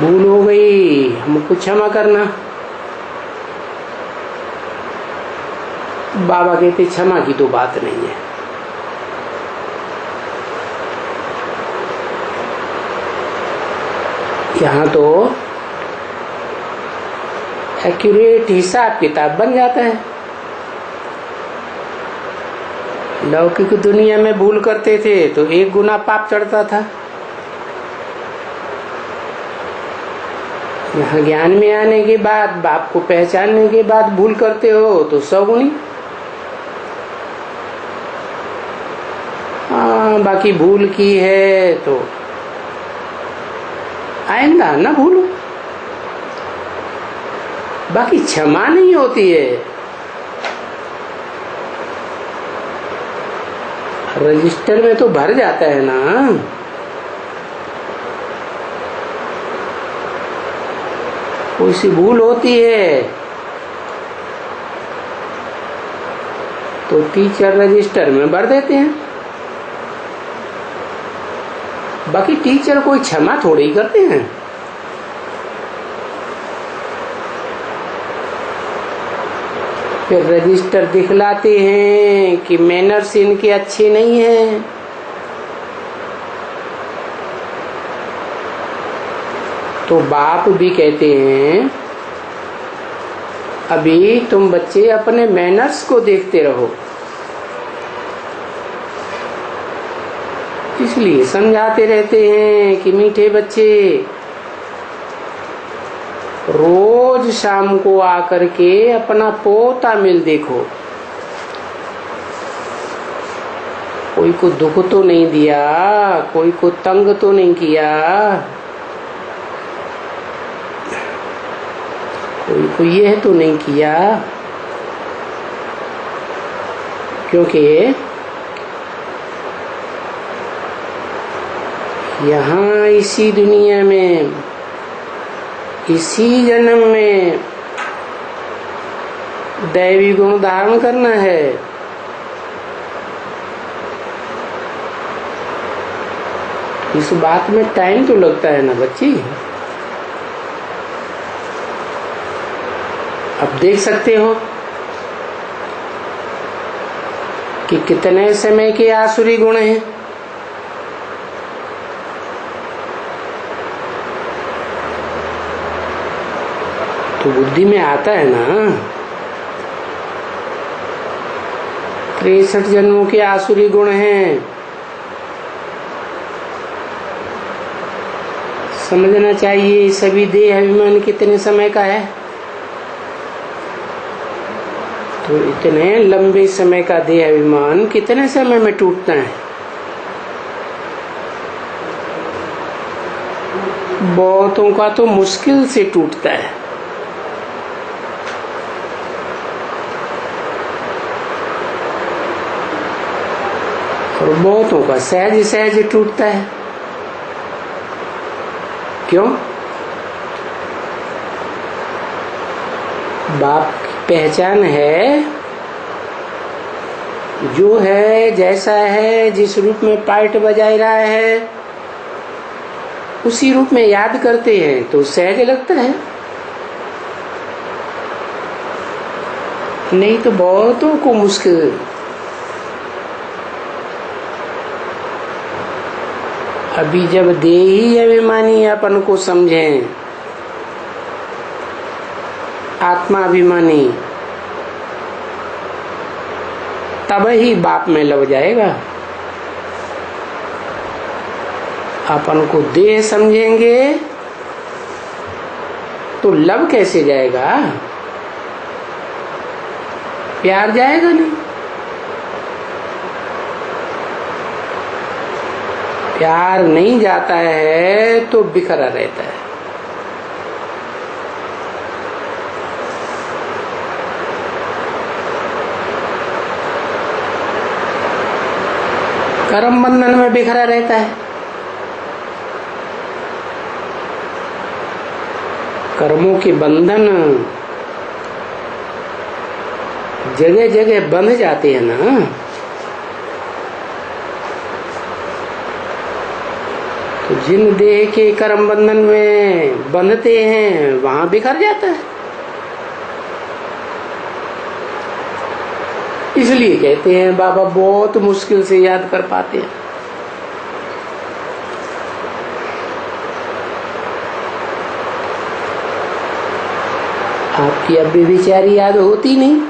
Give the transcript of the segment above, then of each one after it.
भूल हो गई, हमको क्षमा करना। बाबा कहते क्षमा की तो बात नहीं है। यहाँ तो एक्यूरेट हिसाब किताब बन जाता है। लौकिक दुनिया में भूल करते थे तो 1 गुना पाप चढ़ता था। यहाँ ज्ञान में आने के बाद, बाप को पहचानने के बाद भूल करते हो तो 100 गुनी। बाकी भूल की है तो आइंदा ना भूलो। बाकी क्षमा नहीं होती है। रजिस्टर में तो भर जाता है ना। कोई सी भूल होती है तो टीचर रजिस्टर में भर देते हैं। बाकी टीचर कोई क्षमा थोड़ी ही करते हैं। फिर रजिस्टर दिखलाते हैं कि मैनर्स इनके अच्छे नहीं हैं। तो बाप भी कहते हैं अभी तुम बच्चे अपने मैनर्स को देखते रहो। इसलिए समझाते रहते हैं कि मीठे बच्चे, रोज शाम को आकर के अपना पोता मिल देखो। कोई को दुख तो नहीं दिया, कोई को तंग तो नहीं किया, कोई को यह तो नहीं किया। क्योंकि यहाँ इसी दुनिया में, इसी जन्म में दैवी गुण धारण करना है। इस बात में टाइम तो लगता है ना बच्ची। अब देख सकते हो कि कितने समय के आसुरी गुण हैं। तो बुद्धि में आता है ना। 63 जन्मों के आसुरी गुण हैं। समझना चाहिए सभी देह अभिमान कितने समय का है। तो इतने लंबे समय का देह अभिमान कितने समय में टूटता है। बहुतों का तो मुश्किल से टूटता है। और बहुतों का सहज सहज टूटता है। क्यों? बाप की पहचान है, जो है जैसा है, जिस रूप में पार्ट बजाय रहा है उसी रूप में याद करते हैं तो सहज लगता है। नहीं तो बहुतों को मुश्किल। अभी जब देही अभिमानी अपन को समझें, आत्माभिमानी, तब ही बाप में लग जाएगा। अपन को देह समझेंगे तो लव कैसे जाएगा? प्यार जाएगा नहीं। प्यार नहीं जाता है तो बिखरा रहता है। कर्म बंधन में बिखरा रहता है। कर्मों के बंधन जगह जगह बंध जाते हैं ना। तो जिन देह के कर्म बंधन में बंधते हैं वहां बिखर जाता है। इसलिए कहते हैं बाबा बहुत मुश्किल से याद कर पाते हैं। आपकी अब भी बेचारी याद होती नहीं।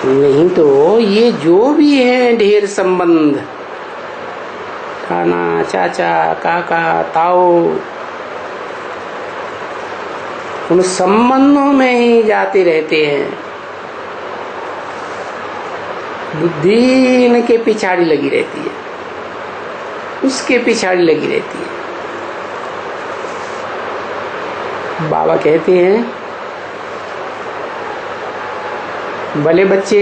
नहीं तो ये जो भी है ढेर संबंध, खाना, चाचा, काका, ताऊ, उन संबंधों में ही जाते रहते हैं। बुद्धि इनके पिछाड़ी लगी रहती है, उसके पिछाड़ी लगी रहती है। बाबा कहते हैं भले बच्चे,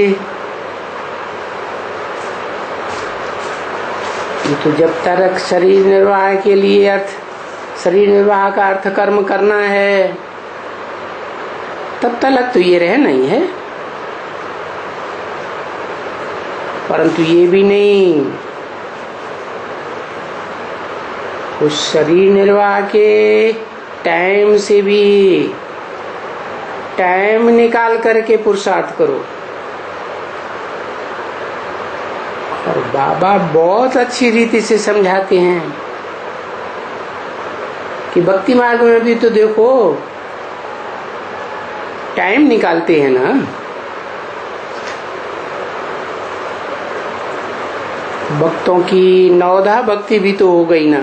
तो जब तक शरीर निर्वाह के लिए शरीर निर्वाह का अर्थ कर्म करना है तब तक तो ये रहना ही है। परंतु ये भी नहीं, उस शरीर निर्वाह के टाइम से भी टाइम निकाल करके पुरुषार्थ करो। और बाबा बहुत अच्छी रीति से समझाते हैं कि भक्ति मार्ग में भी तो देखो टाइम निकालते हैं ना। भक्तों की नवधा भक्ति भी तो हो गई ना।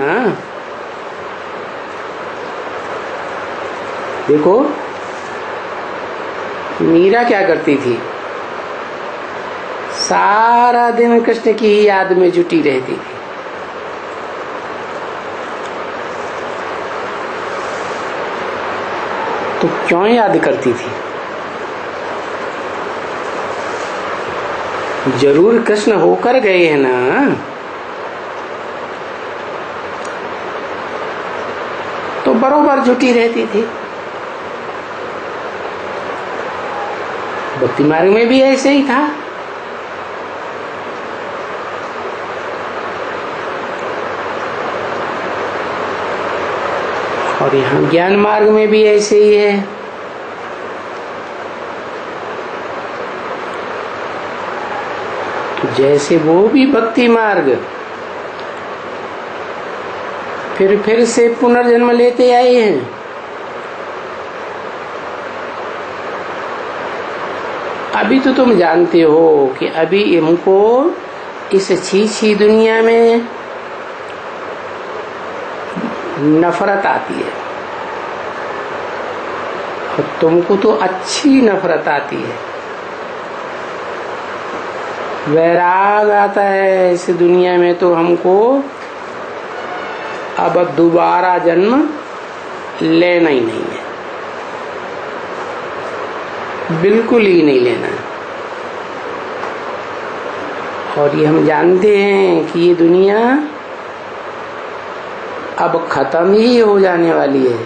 देखो मीरा क्या करती थी, सारा दिन कृष्ण की ही याद में जुटी रहती थी। तो क्यों याद करती थी? जरूर कृष्ण होकर गए हैं ना, तो बरोबर जुटी रहती थी। भक्ति मार्ग में भी ऐसे ही था। और यहाँ ज्ञान मार्ग में भी ऐसे ही है। तो जैसे वो भी भक्ति मार्ग फिर से पुनर्जन्म लेते आए हैं, अभी तो तुम जानते हो कि अभी हमको इस छी दुनिया में नफरत आती है, और तुमको तो अच्छी नफरत आती है। वैराग आता है इस दुनिया में, तो हमको अब दोबारा जन्म लेना ही नहीं है, बिल्कुल ही नहीं लेना। और ये हम जानते हैं कि ये दुनिया अब खत्म ही हो जाने वाली है।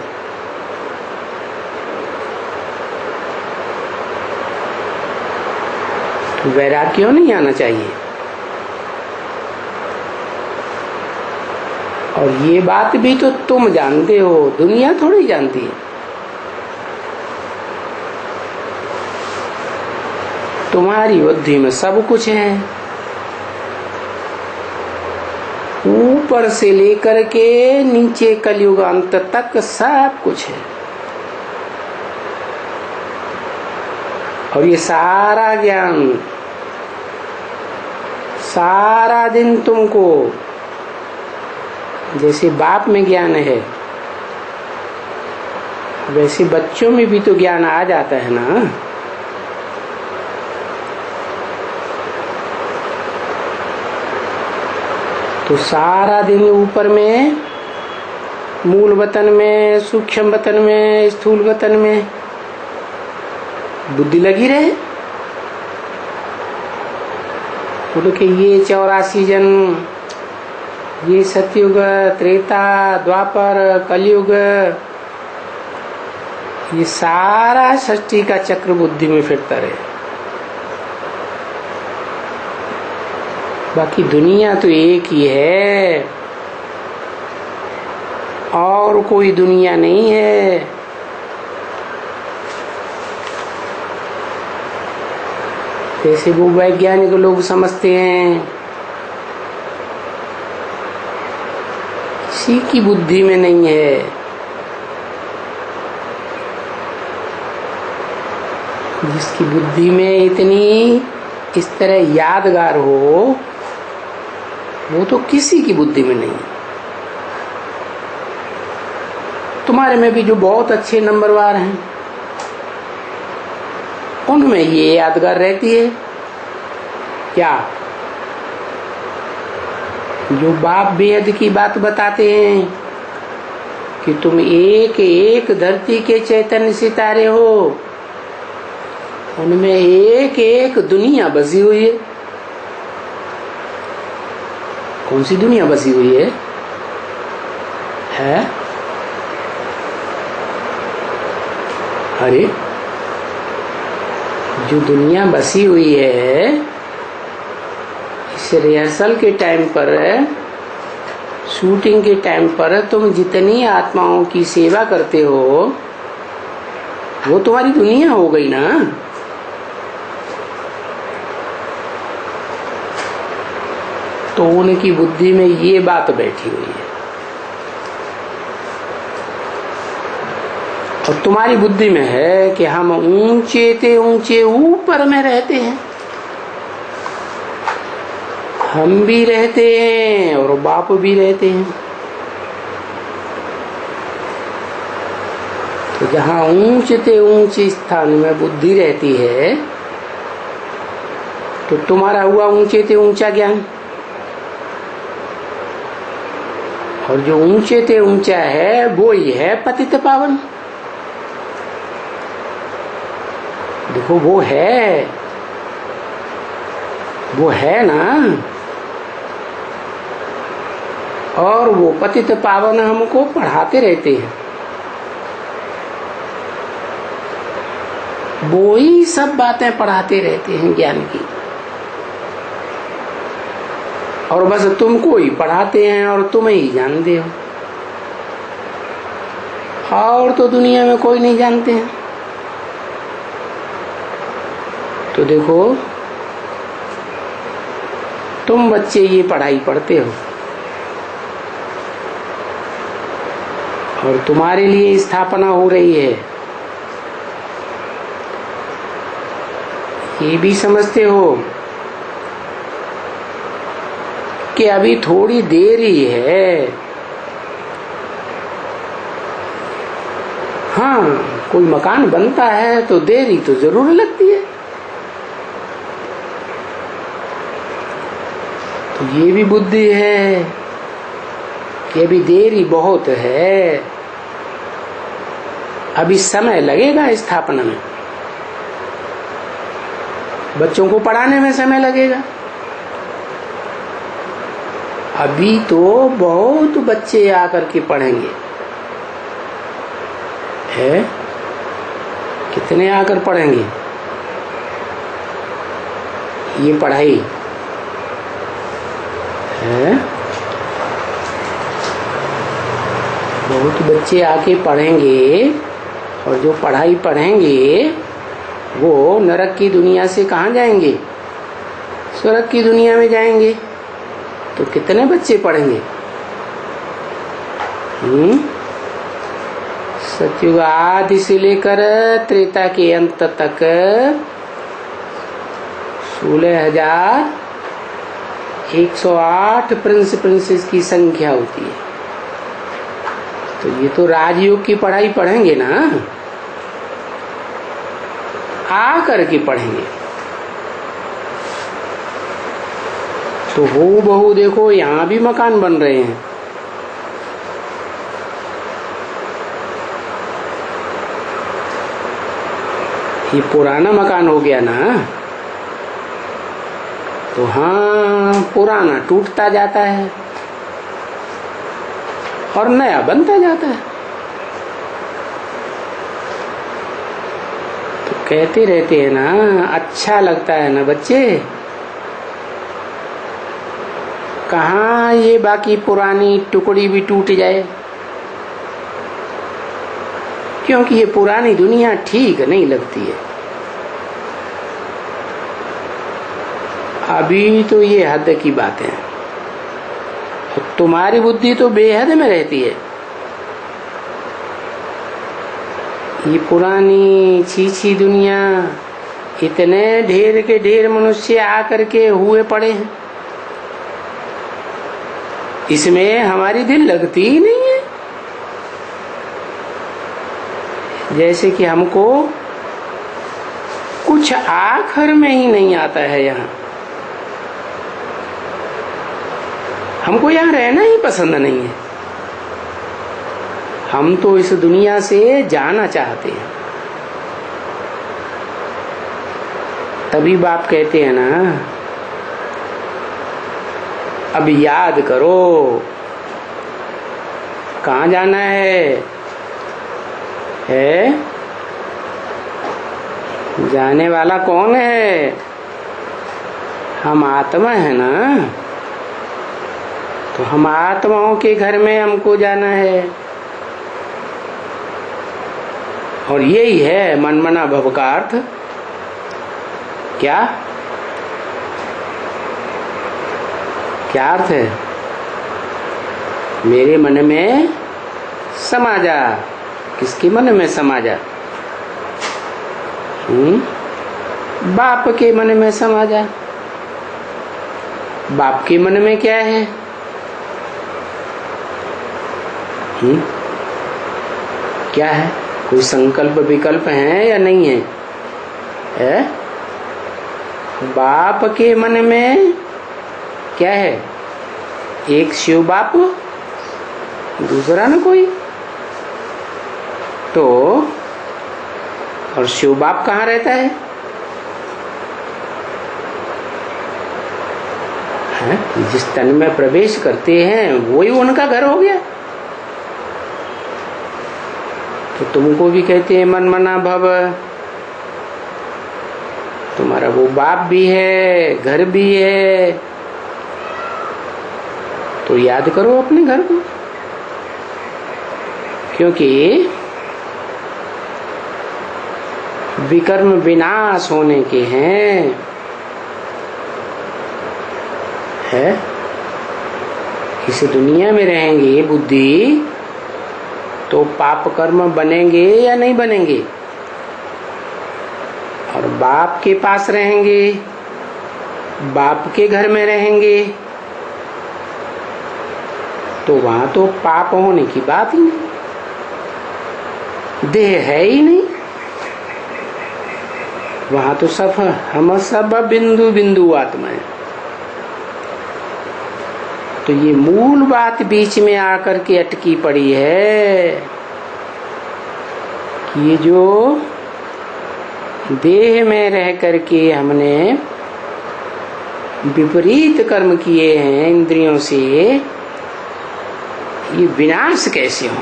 तो वैराग क्यों नहीं आना चाहिए? और ये बात भी तो तुम जानते हो, दुनिया थोड़ी जानती है। तुम्हारी बुद्धि में सब कुछ है, ऊपर से लेकर के नीचे कलयुग अंत तक सब कुछ है। और ये सारा ज्ञान सारा दिन तुमको, जैसे बाप में ज्ञान है वैसे बच्चों में भी तो ज्ञान आ जाता है ना। तो सारा दिन ऊपर में, मूल वतन में, सूक्ष्म वतन में, स्थूल वतन में बुद्धि लगी रहे। उनके ये 84 जन्म, ये सतयुग, त्रेता, द्वापर, कलयुग, ये सारा सृष्टि का चक्र बुद्धि में फिरता रहे। बाकी दुनिया तो एक ही है और कोई दुनिया नहीं है। जैसे वो वैज्ञानिक लोग समझते हैं, किसी की बुद्धि में नहीं है। जिसकी बुद्धि में इतनी इस तरह यादगार हो, वो तो किसी की बुद्धि में नहीं। तुम्हारे में भी जो बहुत अच्छे नंबरवार हैं, उनमें ये यादगार रहती है क्या? जो बाप बेहद की बात बताते हैं कि तुम एक एक धरती के चैतन्य सितारे हो, उनमें एक एक दुनिया बसी हुई है। कौन सी दुनिया बसी हुई है? अरे जो दुनिया बसी हुई है, इस रिहर्सल के टाइम पर, शूटिंग के टाइम पर तुम जितनी आत्माओं की सेवा करते हो, वो तुम्हारी दुनिया हो गई ना। तो उनकी बुद्धि में ये बात बैठी हुई है और तुम्हारी बुद्धि में है कि हम ऊंचे ते ऊंचे ऊपर में रहते हैं। हम भी रहते हैं और बाप भी रहते हैं। तो जहाँ ऊंचे ते ऊंचे स्थान में बुद्धि रहती है, तो तुम्हारा हुआ ऊंचे ते ऊंचा ज्ञान। और जो ऊंचे ते ऊंचा है, वो ही है पतित पावन। देखो वो है ना। और वो पतित पावन हमको पढ़ाते रहते हैं। वो ही सब बातें पढ़ाते रहते हैं ज्ञान की, और बस तुमको ही पढ़ाते हैं और तुम ही जानते हो, और तो दुनिया में कोई नहीं जानते हैं। तो देखो, तुम बच्चे ये पढ़ाई पढ़ते हो और तुम्हारे लिए स्थापना हो रही है। ये भी समझते हो कि अभी थोड़ी देर ही है। हाँ, कोई मकान बनता है तो देरी तो जरूर लगती है। तो ये भी बुद्धि है कि अभी देरी बहुत है, अभी समय लगेगा स्थापना में, बच्चों को पढ़ाने में समय लगेगा। अभी तो बहुत बच्चे आकर के पढ़ेंगे। है कितने आकर पढ़ेंगे ये पढ़ाई? है बहुत बच्चे आके पढ़ेंगे, और जो पढ़ाई पढ़ेंगे वो नरक की दुनिया से कहाँ जाएंगे? स्वर्ग की दुनिया में जाएंगे। तो कितने बच्चे पढ़ेंगे? सतयुग आदि से लेकर त्रेता के अंत तक 16,108 प्रिंस प्रिंसेस की संख्या होती है। तो ये तो राजयोग की पढ़ाई पढ़ेंगे ना, आ करके पढ़ेंगे। तो हो बहु देखो, यहाँ भी मकान बन रहे हैं। ये पुराना मकान हो गया ना, तो हाँ, पुराना टूटता जाता है और नया बनता जाता है। तो कहते रहते हैं ना, अच्छा लगता है ना बच्चे, कहाँ ये बाकी पुरानी टुकड़ी भी टूट जाए, क्योंकि ये पुरानी दुनिया ठीक नहीं लगती है। अभी तो ये हद की बातें हैं, तुम्हारी बुद्धि तो बेहद में रहती है। ये पुरानी छीछी दुनिया, इतने ढेर के ढेर मनुष्य आकर के हुए पड़े हैं, इसमें हमारी दिल लगती ही नहीं है। जैसे कि हमको कुछ आखिर में ही नहीं आता है। यहाँ हमको यहाँ रहना ही पसंद नहीं है। हम तो इस दुनिया से जाना चाहते हैं। तभी बाप कहते हैं ना, अब याद करो कहाँ जाना है? जाने वाला कौन है? हम आत्मा है ना, तो हम आत्माओं के घर में हमको जाना है। और यही है मनमना भव का अर्थ। क्या क्या अर्थ है? मेरे मन में समा जा। किसके मन में समा जा? बाप के मन में समा जा। बाप के मन में क्या है? क्या है? कोई संकल्प विकल्प है या नहीं है? बाप के मन में क्या है? एक शिव बाप, दूसरा न कोई। तो और शिव बाप कहाँ रहता है? जिस तन में प्रवेश करते हैं वही उनका घर हो गया। तो तुमको भी कहते हैं मनमना भव। तुम्हारा वो बाप भी है, घर भी है, तो याद करो अपने घर को। क्योंकि विकर्म विनाश होने के हैं। इस दुनिया में रहेंगे बुद्धि, तो पाप कर्म बनेंगे या नहीं बनेंगे? और बाप के पास रहेंगे, बाप के घर में रहेंगे, तो वहां तो पाप होने की बात ही नहीं। देह है ही नहीं वहां, तो सब हम सब बिंदु बिंदु आत्मा है। तो ये मूल बात बीच में आकर के अटकी पड़ी है कि ये जो देह में रह करके हमने विपरीत कर्म किए हैं इंद्रियों से, ये विनाश कैसे हो?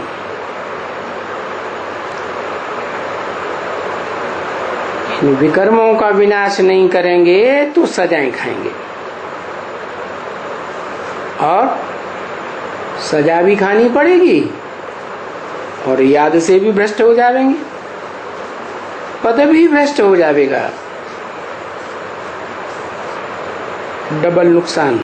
इन विकर्मों का विनाश नहीं करेंगे तो सजाएं खाएंगे, और सजा भी खानी पड़ेगी, और याद से भी भ्रष्ट हो जाएंगे, पद भी भ्रष्ट हो जाएगा। डबल नुकसान।